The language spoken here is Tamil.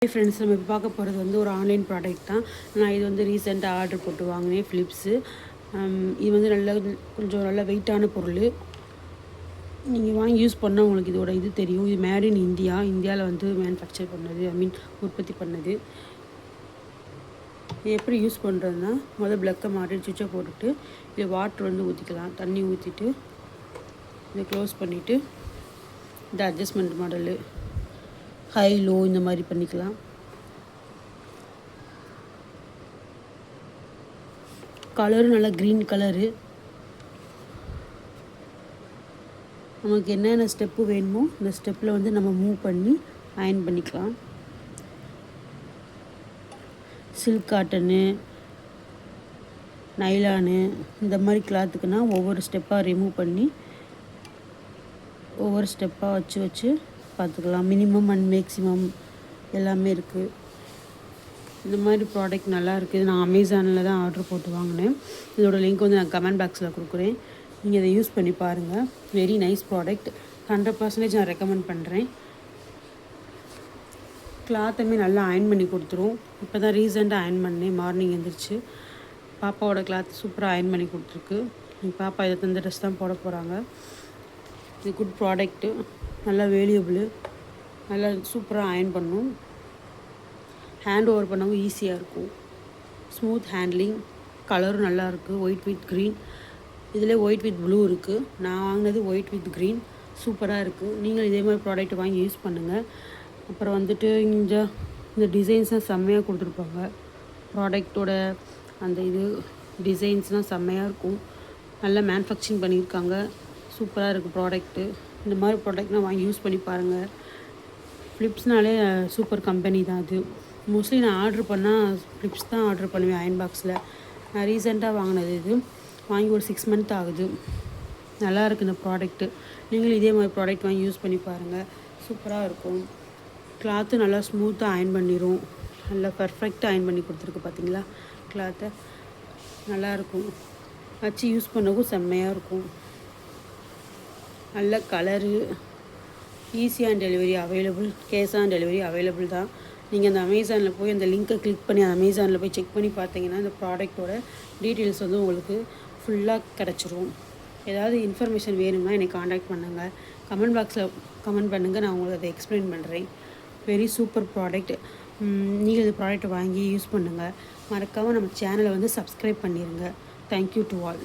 ஃப்ரெண்ட்ஸ், நம்ம இப்போ பார்க்க போகிறது வந்து ஒரு ஆன்லைன் ப்ராடக்ட் தான். நான் இது வந்து ரீசெண்டாக ஆர்டர் போட்டு வாங்கினேன், ஃபிலிப்ஸு. இது வந்து கொஞ்சம் நல்ல வெயிட்டான பொருள். நீங்கள் வாங்கி யூஸ் பண்ணால் உங்களுக்கு இதோட இது தெரியும். இது மேட் இன் இந்தியா, இந்தியாவில் வந்து மேனுஃபேக்சர் பண்ணது, உற்பத்தி பண்ணது. இது எப்படி யூஸ் பண்ணுறதுன்னா, ப்ளக்கை மாட்டி சுவிட்சை போட்டுட்டு இது வாட்டர் வந்து ஊற்றிக்கலாம். தண்ணி ஊற்றிட்டு இதை க்ளோஸ் பண்ணிவிட்டு இந்த அட்ஜஸ்ட்மெண்ட் மாடலு ஹை லோ இந்த மாதிரி பண்ணிக்கலாம். கலரும் நல்லா க்ரீன் கலரு. நமக்கு என்னென்ன ஸ்டெப்பு வேணுமோ இந்த ஸ்டெப்பில் வந்து நம்ம மூவ் பண்ணி அயன் பண்ணிக்கலாம். சில்க் காட்டனு, நைலானு இந்த மாதிரி கிளாத்துக்குன்னா ஒவ்வொரு ஸ்டெப்பாக ரிமூவ் பண்ணி ஒவ்வொரு ஸ்டெப்பாக வச்சு பார்த்துக்கலாம். மினிமம் அண்ட் மேக்ஸிமம் எல்லாமே இருக்குது. இந்த மாதிரி ப்ராடக்ட் நல்லா இருக்குது. நான் அமேசானில் தான் ஆர்டர் போட்டு வாங்கினேன். இதோட லிங்க் வந்து நான் கமெண்ட் பாக்ஸில் கொடுக்குறேன். நீங்கள் இதை யூஸ் பண்ணி பாருங்கள். Very nice product. 100% நான் ரெக்கமெண்ட் பண்ணுறேன். கிளாத்துமே நல்லா அயன் பண்ணி கொடுத்துரும். இப்போ தான் ரீசெண்டாக அயன் பண்ணேன், மார்னிங் எழுந்திரிச்சு. பாப்பாவோட கிளாத் சூப்பராக அயன் பண்ணி கொடுத்துருக்கு. எங்கள் பாப்பா இதை தந்த ட்ரெஸ் தான் போட போகிறாங்க. இது குட் ப்ராடக்ட்டு, நல்லா வேல்யூபிள், நல்லா சூப்பராக அயன் பண்ணும். ஹேண்ட் ஓவர் பண்ணவும் ஈஸியாக இருக்கும். ஸ்மூத் ஹேண்ட்லிங், கலரும் நல்லாயிருக்கு. ஒயிட் வித் க்ரீன், இதில் ஒயிட் வித் ப்ளூ இருக்குது. நான் வாங்கினது ஒயிட் வித் க்ரீன். சூப்பராக இருக்குது. நீங்கள் இதே மாதிரி ப்ராடக்ட் வாங்கி யூஸ் பண்ணுங்கள். அப்புறம் வந்துட்டு இந்த டிசைன்ஸ்லாம் செம்மையாக கொடுத்துருப்பாங்க. ப்ராடக்டோட அந்த இது டிசைன்ஸ்லாம் செம்மையாக இருக்கும். நல்லா மேனுஃபேக்சரிங் பண்ணியிருக்காங்க. சூப்பராக இருக்குது ப்ராடக்ட்டு. இந்த மாதிரி ப்ராடக்ட்லாம் வாங்கி யூஸ் பண்ணி பாருங்கள். ஃபிலிப்ஸ்னாலே சூப்பர் கம்பெனி தான் அது. மோஸ்ட்லி நான் ஆர்டர் பண்ணால் ஃபிலிப்ஸ் தான் ஆர்டர் பண்ணுவேன் அயன் பாக்ஸில். நான் ரீசெண்டாக வாங்கினது இது. வாங்கி ஒரு 6 மந்த் ஆகுது. நல்லா இருக்குது இந்த ப்ராடக்ட்டு. நீங்களும் இதே மாதிரி ப்ராடக்ட் வாங்கி யூஸ் பண்ணி பாருங்கள். சூப்பராக இருக்கும். கிளாத்து நல்லா ஸ்மூத்தாக அயன் பண்ணிடும். நல்லா பர்ஃபெக்டாக அயன் பண்ணி கொடுத்துருக்கு. பார்த்தீங்களா கிளாத்தை? நல்லாயிருக்கும். வச்சு யூஸ் பண்ணவும் செம்மையாக இருக்கும். நல்ல colour, easy on delivery available, cash on delivery available தான். நீங்கள் அந்த அமேசானில் போய் அந்த லிங்க்கை கிளிக் பண்ணி அமேசானில் போய் செக் பண்ணி பார்த்தீங்கன்னா இந்த ப்ராடக்ட்டோட டீட்டெயில்ஸ் வந்து உங்களுக்கு ஃபுல்லாக கிடச்சிரும். ஏதாவது இன்ஃபர்மேஷன் வேணும்னா என்னை காண்டாக்ட் பண்ணுங்கள். கமெண்ட் பாக்ஸில் கமெண்ட் பண்ணுங்கள், நான் உங்களுக்கு அதை எக்ஸ்பிளைன் பண்ணுறேன். Very super product. நீங்கள் இந்த ப்ராடக்ட்டை வாங்கி யூஸ் பண்ணுங்கள். மறக்காமல் நம்ம சேனலை வந்து சப்ஸ்கிரைப் பண்ணிடுங்க. Thank you to all.